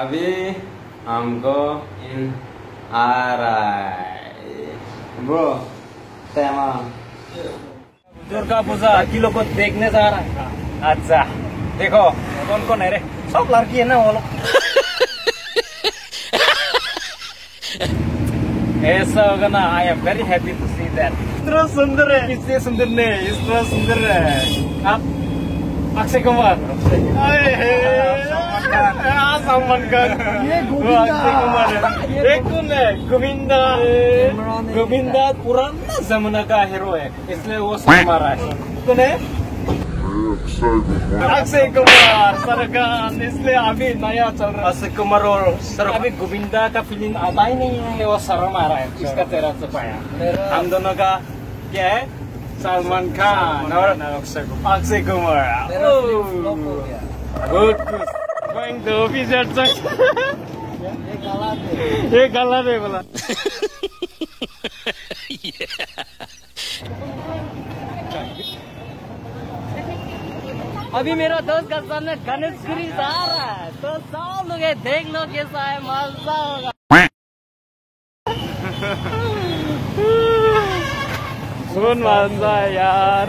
अभी हमको इन आ रहा है ब्रो तेमा दुर्गा पूजा किलो को देखने जा रहा है। अच्छा देखो कौन कौन है रे, सब लड़की है ना वो लोग। ऐसा होगा ना, I am very happy to see that. इतना सुंदर है, इससे सुंदर नहीं, इतना सुंदर है। आप अक्षय कुमार, सलमान खान, ये अक्षय कुमार है। एक कौन है, गोविंदा। गोविंदा पुराना जमाना का हीरो है, इसलिए वो हमारा है। कौन है? अक्षय कुमार सरकार, इसलिए अभी नया चल रहा है अक्षय कुमार और अभी गोविंदा का फिल्म आता ही नहीं है, वो शर्म आ रहा है इसका तेरा से पाया। हम दोनों का क्या है, सलमान खान और Akshay Kumar. Good going to officer ये गलत है बोला। अभी मेरा दोस्त का सामने गणेशगिरी जा रहा है, तो सब लोग देख लो कैसा है, मजा होगा। सुन मजा है यार।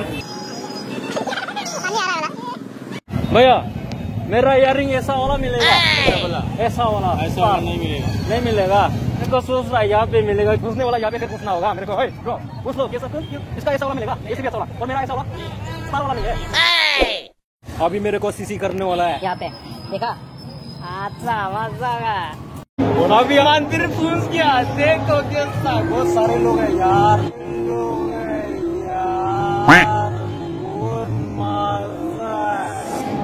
भैया मेरा इयरिंग ऐसा वाला मिलेगा? ऐसा वाला नहीं मिलेगा। नहीं मिलेगा? मेरे को सोच रहा है यहाँ पे मिलेगा, पूछने वाला यहाँ पे पूछना होगा मेरे को। ब्रो पूछ लो कैसा, इसका ऐसा वाला मिलेगा, ऐसे भी ऐसा वाला, और मेरा ऐसा वाला स्टार वाला मिलेगा। अभी मेरे को सीसी करने वाला है यहाँ पे, देखा? अच्छा मजा का। अभी मंदिर पूछ गया, देखो कैसा, बहुत सारे लोग हैं यार,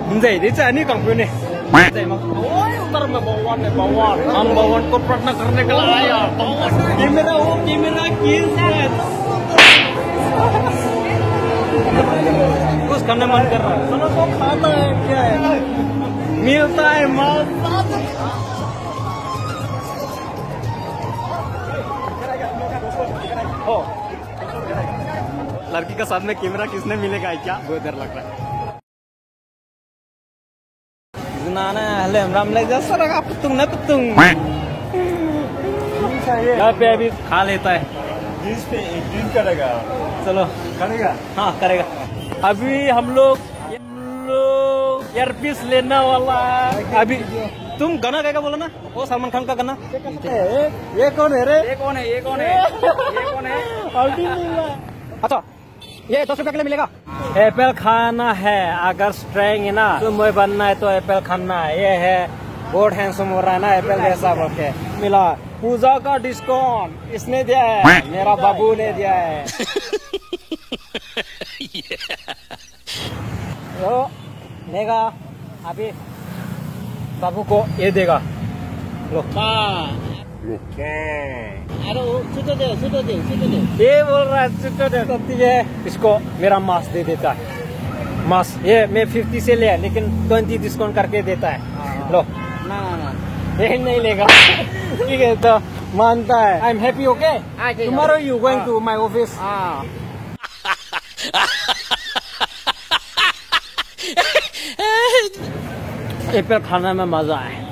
नहीं कंपनी उत्तर में भगवान है, भगवान हम भगवान को प्रार्थना करने के लिए आया। कैमरा किस है, कुछ करने मन कर रहा है, चलो तो खाता है, क्या है मिलता है हो। लड़की का साथ में कैमरा किसने मिलेगा क्या, बहुत डर लग रहा है। यहाँ पे अभी खा लेता है, जिस पे एक दिन करेगा। चलो करेगा, हाँ करेगा। अभी हम लोग ईयरपीस लेने वाला है। अभी तुम गाना गाएगा बोला ना, वो सलमान खान का गाना। ये कौन है रे? ये कौन है? ये कौन है? ये कौन है? अच्छा ये 10 रुपए के लिए मिलेगा। एप्पल खाना है, अगर स्ट्रेंग है ना तो मैं बनना है तो एप्पल खाना है। ये है बहुत हैंडसम हो रहा है ना, एप्पल जैसा बोल के मिला। पूजा का डिस्काउंट इसने दिया है, मेरा बाबू ने दिया है। तो लेगा अभी बाबू को ये देगा, लो। अरे छुटो दे। ये बोल रहा है छुटो दे, इसको मेरा मास्क दे देता है। मास्क ये मैं 50 से ले, लेकिन 20 डिस्काउंट करके देता है। लो ना ये नहीं लेगा। ठीक है तो मानता है। I am happy. Okay tomorrow you going to my office. Apple खाना में मजा है।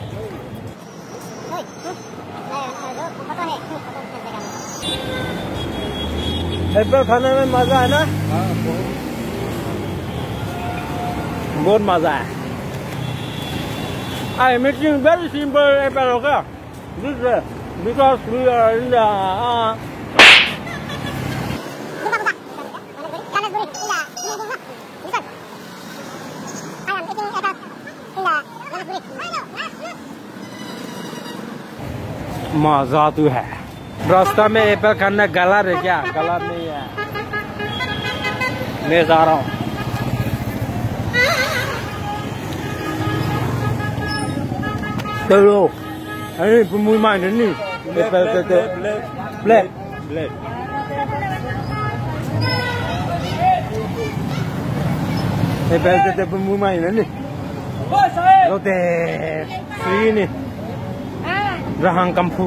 एप्पल खाने में मजा है ना, बहुत मजा है। I am making very simple apple, okay? This because we are in the मजा तो है। रास्ता में एप्पल खाना गलत है क्या? गलत नहीं है, मैं जा रहा हूँ। चलो अरे मुझे मार नहीं ब्लैक एप्पल मुझे मार नहीं लोटे फ्री नहीं rahang kampu.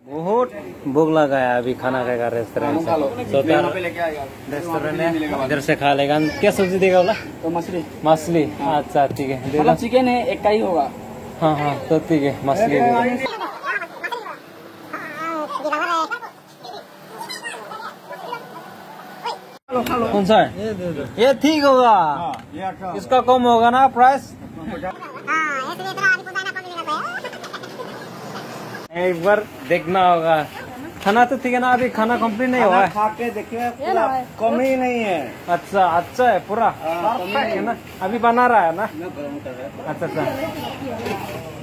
बहुत भूख लगा है, अभी खाना खाएगा रेस्टोरेंट से। रेस्टोरेंट है, इधर से खा लेगा। क्या सब्जी देगा बोला? तो मछली मछली। अच्छा ठीक है, दे दो। मतलब चिकन है, एक का ही होगा। हाँ हाँ तो ठीक है, मछली दे दो। कौन सा है? ये ठीक होगा, इसका कम होगा ना प्राइस? एक बार देखना होगा। खाना तो ठीक है ना, अभी खाना कंप्लीट नहीं हुआ है। खा के देखिए, कम ही नहीं है। अच्छा अच्छा है पूरा परफेक्ट है ना, अभी बना रहा है ना। अच्छा अच्छा,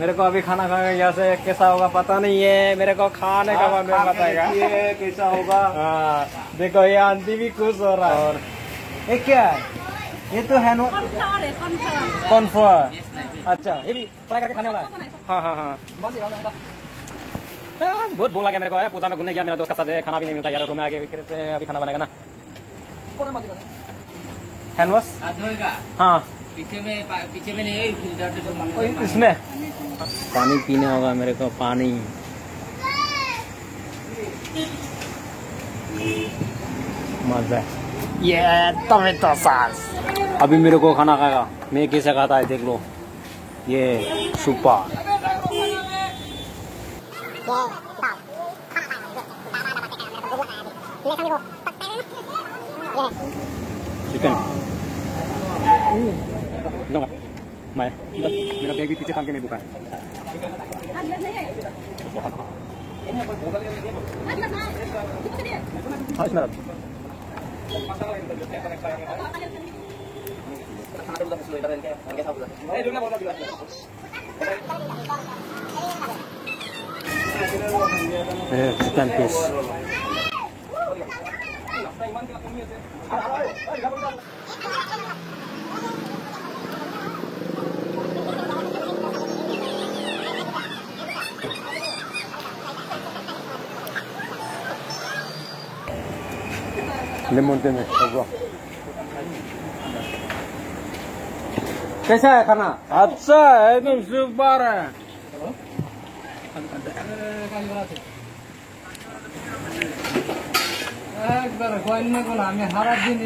मेरे को अभी खाना खाएगा, यहाँ से कैसा होगा पता नहीं है, मेरे को खाने का बाद में बताएगा कैसा होगा। हाँ देखो ये आंटी भी खुश हो रहा है। और ये क्या है? ये तो है नो कॉर्नफ्लोर। अच्छा ये भी फ्राई करके खाने वाला है। हाँ हाँ हाँ बहुत भूख लगा मेरे को। पूजा में घूमने गया मेरा दोस्त का साथ, खाना भी नहीं मिलता यार, रूम में आके फिर से अभी खाना बनेगा ना। Hand wash? हाँ पीछे में नहीं, इसमें पानी पीना होगा मेरे को, पानी। मजा है ये टोमेटो सॉस। अभी मेरे को खाना खाएगा, मैं कैसे खाता है देख लो। ये सुपर चिकन। मैं मेरा बैग भी पीछे थाम के नहीं भूखा है। हाँ इसमें चिकन पीस। लेमन टी में कैसा है खाना? अच्छा है, एकदम सुपर है। एक बार कोई ना कोई हमें हरा दिन